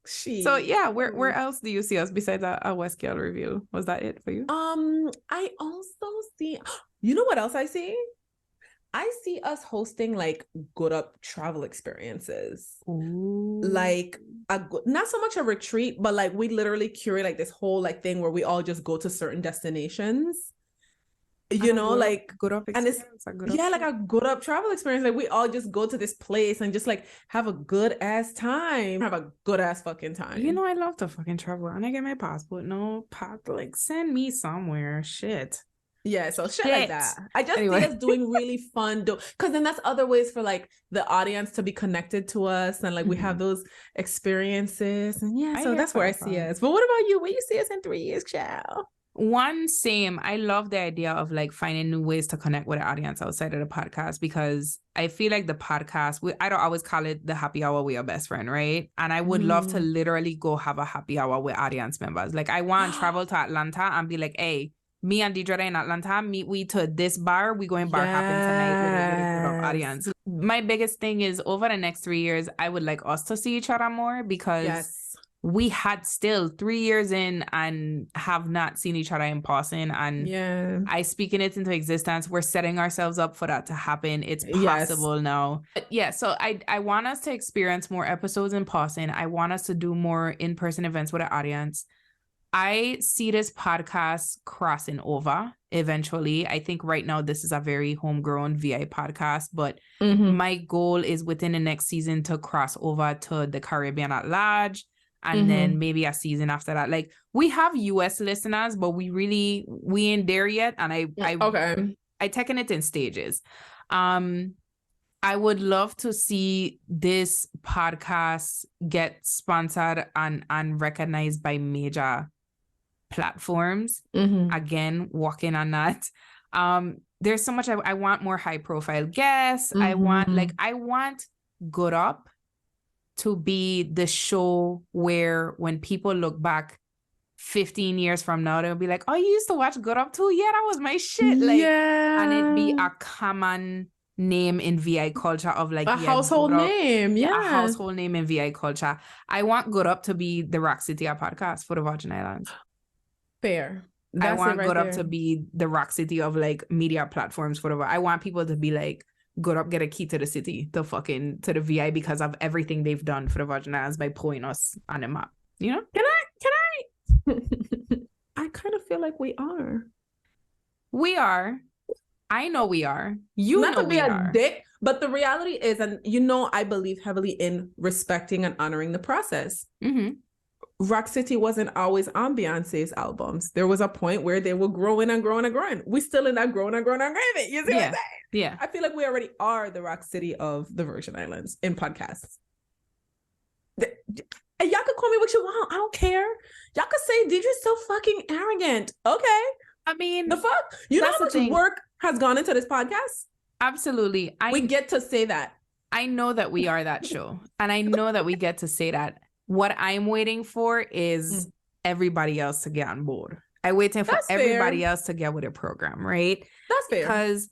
So yeah, where else do you see us besides a West girl review? Was that it for you? I also see. You know what else I see? I see us hosting like Good Up travel experiences. Ooh. Like not so much a retreat, but like we literally curate like this whole like thing where we all just go to certain destinations. You know, like Good Up experience, and it's like a Good Up travel experience. Like we all just go to this place and just like have a good ass time, have a good ass fucking time. You know, I love to fucking travel and I get my passport. Like send me somewhere. Shit. Yeah, so shit like that. I just see us doing really fun, because then that's other ways for like the audience to be connected to us, and like we have those experiences, and so that's where I see us. But what about you? Where you see us in 3 years, child? Same. I love the idea of like finding new ways to connect with the audience outside of the podcast, because I feel like the podcast, I don't always call it the happy hour with your best friend, right? And I would love to literally go have a happy hour with audience members. Like I want to travel to Atlanta and be like, hey, me and Deidre in Atlanta, meet we to this bar. We going bar hopping tonight with a audience. My biggest thing is over the next 3 years, I would like us to see each other more, because we had still 3 years in and have not seen each other in person. And I speaking it into existence. We're setting ourselves up for that to happen. It's possible now. But yeah, so I want us to experience more episodes in person. I want us to do more in-person events with the audience. I see this podcast crossing over eventually. I think right now this is a very homegrown VI podcast, but my goal is within the next season to cross over to the Caribbean at large, and then maybe a season after that. Like we have US listeners, but we ain't there yet. And I taken it in stages. I would love to see this podcast get sponsored and recognized by major platforms. Again, working on that. There's so much I want more high profile guests. I want Good Up to be the show where when people look back 15 years from now, they'll be like, oh, you used to watch Good Up too? Yeah, that was my shit. Like, and it'd be a common name in VI culture of like a household name. A household name in VI culture. I want Good Up to be the Rock City podcast for the Virgin Islands. Fair. I want Good Up to be the Rock City of like media platforms for the. I want people to be like, Good Up get a key to the city, to the VI, because of everything they've done for the Virgin Islands by putting us on the map. You know? Can I? I kind of feel like we are. We are. I know we are. You not know to be we a are. dick, but the reality is, and you know, I believe heavily in respecting and honoring the process. Rock City wasn't always on Beyonce's albums. There was a point where they were growing and growing and growing. We still in that growing and growing and growing. You see what I'm saying? Yeah. I feel like we already are the Rock City of the Virgin Islands in podcasts. And y'all could call me what you want. I don't care. Y'all could say Deidre's so fucking arrogant. Okay. I mean, the fuck? You know how much work has gone into this podcast? Absolutely. We get to say that. I know that we are that show. And I know that we get to say that. What I'm waiting for is everybody else to get on board. I'm waiting for everybody else to get with the program, right? That's fair. Because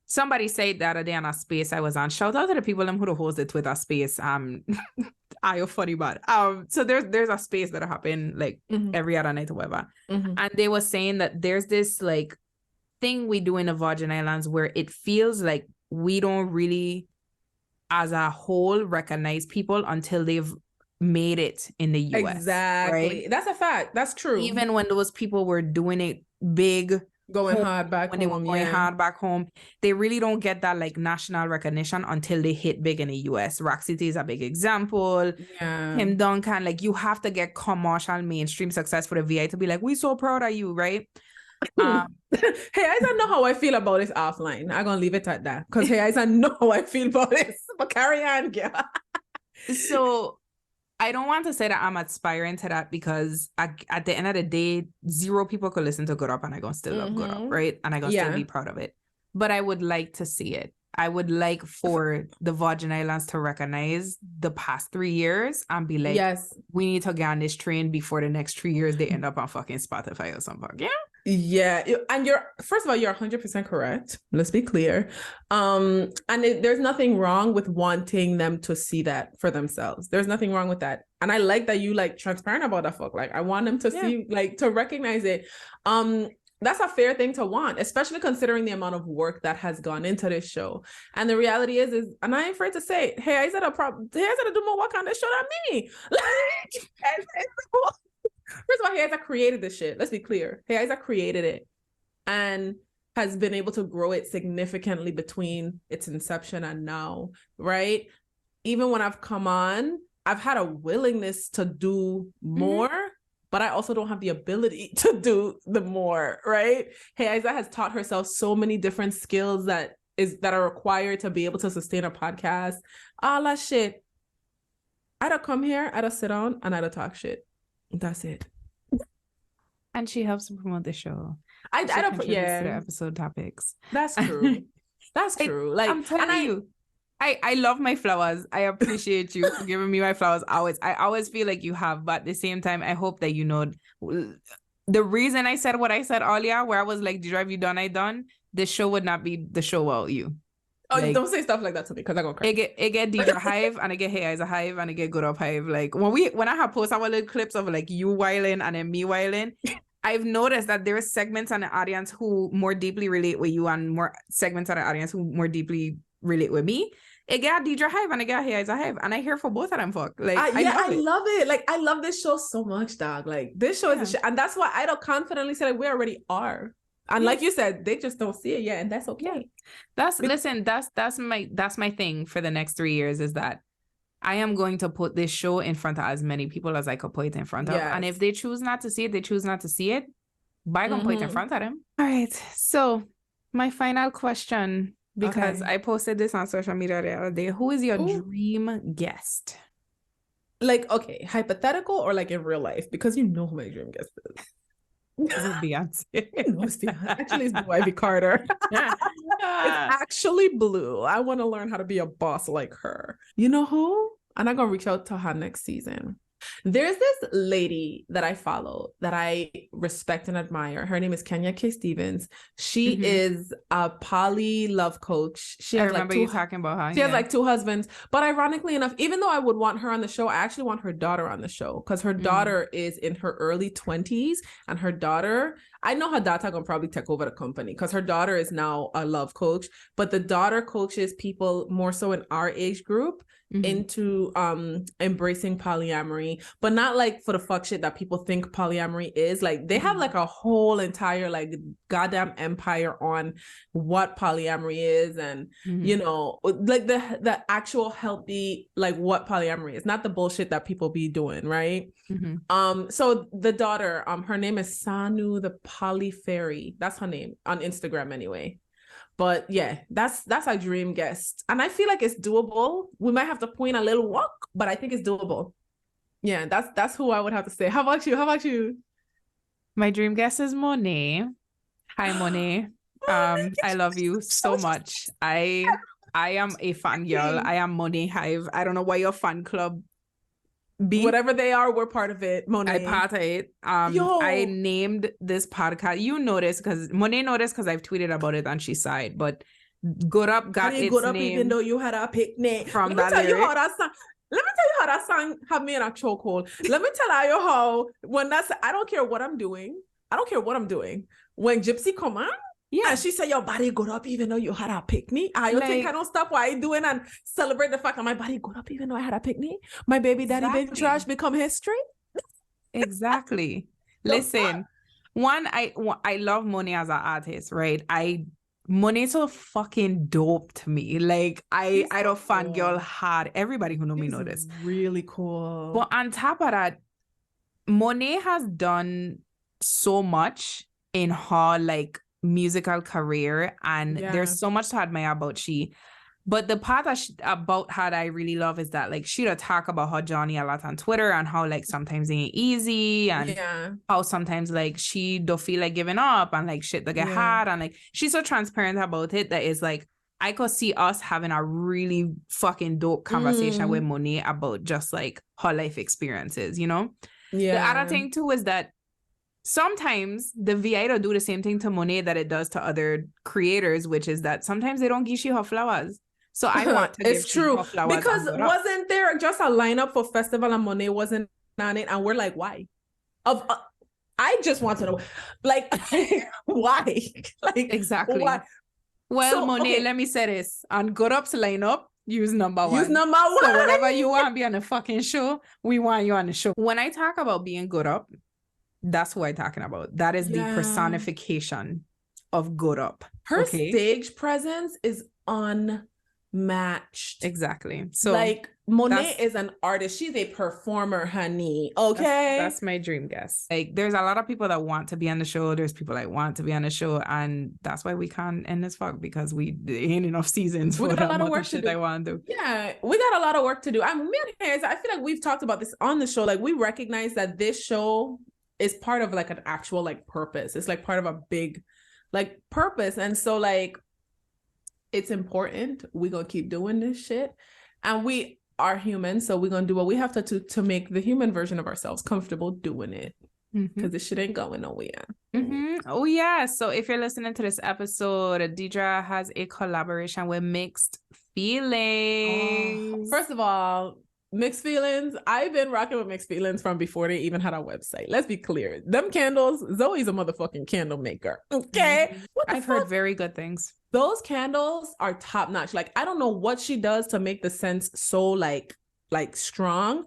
somebody said the other day on a space I was on. Shout out to the people who host the Twitter space. I funny bad. So there's a space that happen like every other night or whatever. And they were saying that there's this like thing we do in the Virgin Islands where it feels like we don't really, as a whole, recognize people until they've made it in the US. Exactly. Right? That's a fact. That's true. Even when those people were doing it big, going hard back when they were going hard back home, they really don't get that like national recognition until they hit big in the US. Rock City is a big example. Tim Duncan, like you have to get commercial mainstream success for the VI to be like, we're so proud of you, right? Hey, I don't know how I feel about this offline. I'm gonna leave it at that because hey, I don't know how I feel about this. But carry on, girl. So I don't want to say that I'm aspiring to that because at the end of the day, 0 people could listen to Good Up and I gonna still love Good Up, right? And I gonna still be proud of it. But I would like to see it. I would like for the Virgin Islands to recognize the past 3 years and be like, yes, we need to get on this train before the next 3 years they end up on fucking Spotify or something. Yeah. Yeah, and first of all, you're 100% correct. Let's be clear. There's nothing wrong with wanting them to see that for themselves. There's nothing wrong with that. And I like that you like transparent about that fuck. Like I want them to see, like to recognize it. That's a fair thing to want, especially considering the amount of work that has gone into this show. And the reality is and I ain't afraid to say, hey, I said to do more work on this show than me. Like, first of all, Heiza created this shit. Let's be clear. Heiza created it and has been able to grow it significantly between its inception and now, right? Even when I've come on, I've had a willingness to do more, but I also don't have the ability to do the more, right? Heiza has taught herself so many different skills that are required to be able to sustain a podcast. All that shit. I'd come here, I'd sit down, and I'd talk shit. That's it. And she helps to promote the show. I don't to the episode topics. That's true. That's true. Like I'm telling you, I love my flowers. I appreciate you for giving me my flowers always. I always feel like you have, but at the same time, I hope that you know the reason I said what I said earlier, where I was like, "Did you done? I done." The show would not be the show without you. Oh, like, don't say stuff like that to me because I'm gonna cry. It get Deidre Hive and I get Heiza Hive and I get Good Up Hive. Like when I have post our little clips of like you whiling and then me whiling, I've noticed that there are segments on the audience who more deeply relate with you and more segments on the audience who more deeply relate with me. It got Deidre Hive and I got Heiza Hive and I hear for both of them. Fuck, like I love it. Like I love this show so much, dog. Like this show is a shit, and that's why I don't confidently say like we already are. And like you said, they just don't see it yet, and that's okay. That's my thing for the next 3 years is that I am going to put this show in front of as many people as I could put it in front of. And if they choose not to see it, they choose not to see it. But I can put it in front of them. All right. So my final question, because I posted this on social media the other day. Who is your dream guest? Like, okay, hypothetical or like in real life? Because you know who my dream guest is. It's Beyonce. Actually, it's Blue Ivy Carter. It's actually Blue. I want to learn how to be a boss like her. You know who? And I'm going to reach out to her next season. There's this lady that I follow that I respect and admire. Her name is Kenya K. Stevens. She is a poly love coach. She has remember you talking about her. She has like 2 husbands. But ironically enough, even though I would want her on the show, I actually want her daughter on the show because her daughter is in her early 20s. And her daughter, I know her daughter gonna probably take over the company because her daughter is now a love coach. But the daughter coaches people more so in our age group into embracing polyamory, but not like for the fuck shit that people think polyamory is. Like they have like a whole entire like goddamn empire on what polyamory is and you know like the actual healthy like what polyamory is, not the bullshit that people be doing, right? So the daughter, her name is Sanu the Poly Fairy. That's her name on Instagram anyway. But yeah, that's a dream guest. And I feel like it's doable. We might have to point a little walk, but I think it's doable. Yeah, that's who I would have to say. How about you? My dream guest is Monet. Hi, Monet. I love you so much. I am a fan girl. I am Monet Hive. I don't know why your fan club be. Whatever they are, we're part of it, Monet. I part of it. I named this podcast. You noticed because Monet noticed because I've tweeted about it and she sighed. But Good Up got its good up name even though you had a picnic. from Let me that tell you lyric. how that song. Let me tell you how that song had me in a chokehold. Let me tell you how when that's I don't care what I'm doing. I don't care what I'm doing. When Gypsy come on, Yeah, and she said your body good up even though you had a picnic. You think I don't stop what I doing and celebrate the fact that my body good up even though I had a picnic? My baby daddy been trash become history. Exactly. Listen, I love Monet as an artist, right? Monet's so fucking dope to me. Like I don't fangirl hard. Everybody who know me know this. Really cool. But on top of that, Monet has done so much in her like musical career, and there's so much to admire about she. But the part about her that I really love is that like she'd talk about her journey a lot on Twitter and how like sometimes it ain't easy and how sometimes like she don't feel like giving up and like shit to get hard, and like she's so transparent about it that is like I could see us having a really fucking dope conversation with Monet about just like her life experiences, you know? The other thing too is that sometimes the VI will do the same thing to Monet that it does to other creators, which is that sometimes they don't give you her flowers. So I want to it's true because wasn't there just a lineup for festival and Monet wasn't on it, and we're like, why? I just want to know, like, why? Like exactly. Why? Well, so, Monet, let me say this: on Good Up's lineup, use number one. Use number one. So whenever you want to be on a fucking show, we want you on the show. When I talk about being Good Up, that's what I'm talking about. That is the personification of Good Up. Her stage presence is unmatched. Exactly. So like Monet is an artist. She's a performer, honey. Okay. That's my dream guess. Like there's a lot of people that want to be on the show. There's people that want to be on the show. And that's why we can't end this fuck because we ain't enough seasons for that lot of work shit I want to do. Yeah, we got a lot of work to do. I feel like we've talked about this on the show. Like we recognize that this show is part of like an actual like purpose. It's like part of a big like purpose. And so like it's important. We're gonna keep doing this shit. And we are human, so we're gonna do what we have to make the human version of ourselves comfortable doing it. Because this shit ain't going nowhere. Oh yeah. So if you're listening to this episode, Deidre has a collaboration with Mixed Feelings. First of all, Mixed Feelings, I've been rocking with Mixed Feelings from before they even had a website. Let's be clear. Them candles, Zoe's a motherfucking candle maker. Okay. I've heard very good things. Those candles are top notch. Like, I don't know what she does to make the scents so like strong,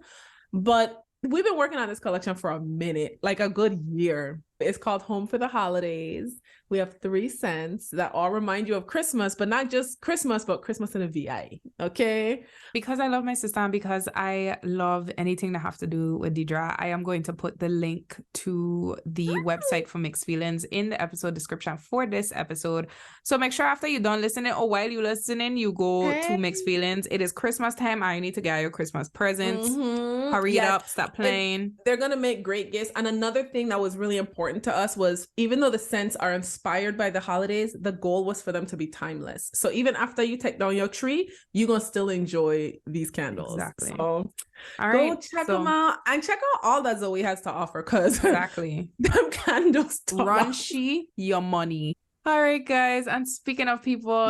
but we've been working on this collection for a minute, like a good year. It's called Home for the Holidays. We have 3 scents that all remind you of Christmas, but not just Christmas, but Christmas in a VI. Okay. Because I love my sister and because I love anything that have to do with Deidre, I am going to put the link to the website for Mixed Feelings in the episode description for this episode. So make sure after you're done listening or while you're listening, you go to Mixed Feelings. It is Christmas time. I need to get your Christmas presents. Hurry it up. Stop playing. They're going to make great gifts. And another thing that was really important to us was even though the scents are inspired by the holidays, the goal was for them to be timeless. So even after you take down your tree, you're going to still enjoy these candles. Exactly. So all go right, check them out and check out all that Zoe has to offer because exactly. them candles run she your money. All right, guys. And speaking of people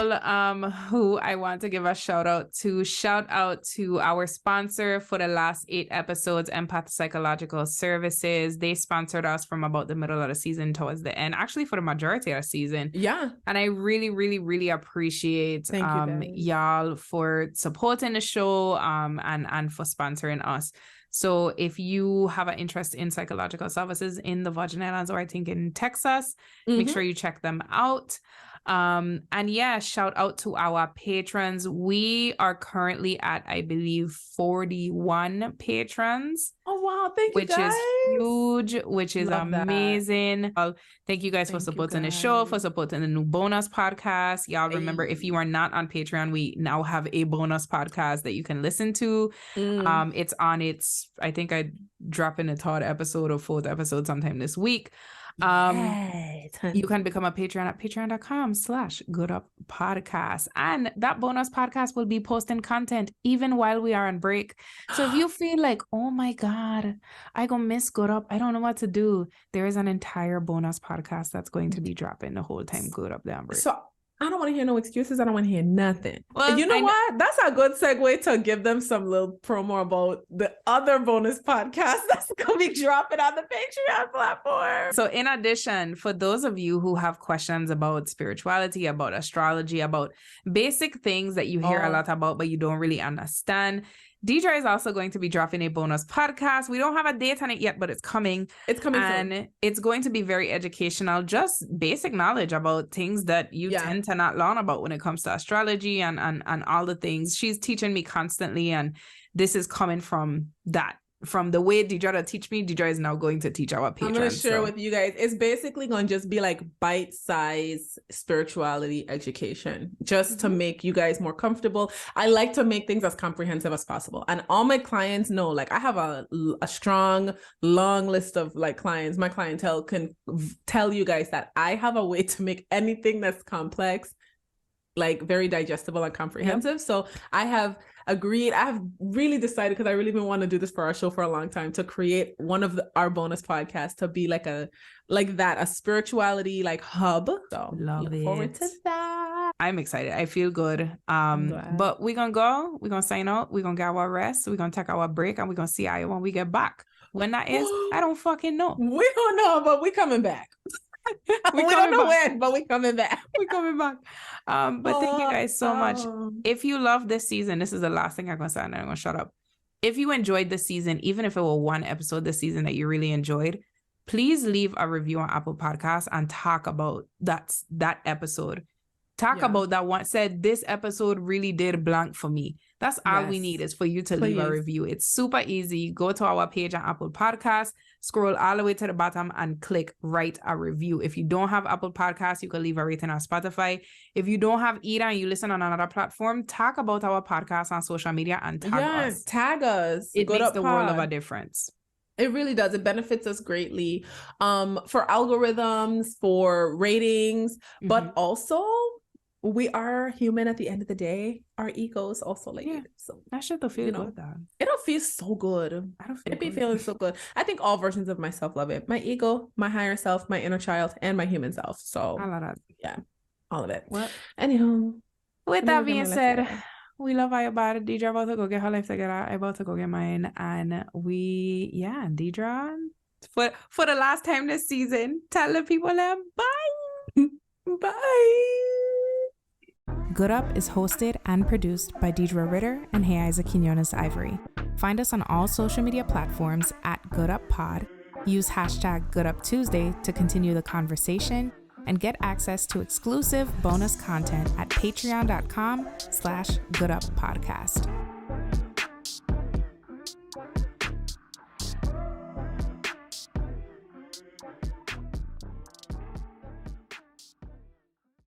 who I want to give a shout out to our sponsor for the last 8 episodes, Empath Psychological Services. They sponsored us from about the middle of the season towards the end, actually for the majority of the season. Yeah. And I really, really, really appreciate y'all for supporting the show and for sponsoring us. So if you have an interest in psychological services in the Virgin Islands or I think in Texas, make sure you check them out. And yeah, shout out to our patrons. We are currently at, I believe, 41 patrons. Oh, wow. Thank you, guys. Which is huge, which is amazing. Thank you guys for supporting the show, for supporting the new bonus podcast. Y'all remember, if you are not on Patreon, we now have a bonus podcast that you can listen to. It's on its, I think I drop in a 3rd episode or 4th episode sometime this week. You can become a Patreon at patreon.com/gooduppodcast. And that bonus podcast will be posting content even while we are on break. So if you feel like, oh my God, I gonna miss Good Up, I don't know what to do, there is an entire bonus podcast that's going to be dropping the whole time Good Up down break. So I don't want to hear no excuses. I don't want to hear nothing. Well, you know what? That's a good segue to give them some little promo about the other bonus podcast that's going to be dropping on the Patreon platform. So in addition, for those of you who have questions about spirituality, about astrology, about basic things that you hear a lot about, but you don't really understand, Deidre is also going to be dropping a bonus podcast. We don't have a date on it yet, but it's coming. It's coming and soon. It's going to be very educational, just basic knowledge about things that you tend to not learn about when it comes to astrology and all the things. She's teaching me constantly, and this is coming from that. From the way Deidre teach me, Deidre is now going to teach our patrons. I'm going to share with you guys. It's basically going to just be like bite-sized spirituality education, just to make you guys more comfortable. I like to make things as comprehensive as possible. And all my clients know, like I have a strong, long list of like clients. My clientele can tell you guys that I have a way to make anything that's complex, like very digestible and comprehensive. So I have really decided, because I really been wanting to do this for our show for a long time, to create one of our bonus podcasts to be like a spirituality like hub. So look forward to that. I'm excited. I feel good. But we're gonna sign out, we're gonna get our rest, we're gonna take our break, and we're gonna see you when we get back. When that is, I don't fucking know. We don't know, but we coming back. We don't know when, but we coming back. We're coming back. But thank you guys so much. If you love this season, this is the last thing I'm gonna say, and I'm gonna shut up. If you enjoyed this season, even if it were one episode this season that you really enjoyed, please leave a review on Apple Podcasts and talk about that episode. Talk about that one. Said this episode really did blank for me. That's all we need, is for you to leave a review. It's super easy. Go to our page on Apple Podcasts, scroll all the way to the bottom and click write a review. If you don't have Apple Podcasts, you can leave a rating on Spotify. If you don't have either and you listen on another platform, talk about our podcast on social media and tag us. Tag us. It makes the world of a difference. It really does. It benefits us greatly for algorithms, for ratings, but also we are human at the end of the day. Our egos also so that shit don't feel good. It don't feel so good. I don't feel feeling so good. I think all versions of myself love it. My ego, my higher self, my inner child, and my human self. So I love that. Yeah, all of it. Well, anyhow, with that being said, we love our body. Deidre about to go get her life together. I about to go get mine, and Deidre, for the last time this season, tell the people bye. Bye. Good Up is hosted and produced by Deidre Ritter and Heiza Quinones Ivory. Find us on all social media platforms at Good Up Pod. Use hashtag Good Up Tuesday to continue the conversation and get access to exclusive bonus content at patreon.com/gooduppodcast.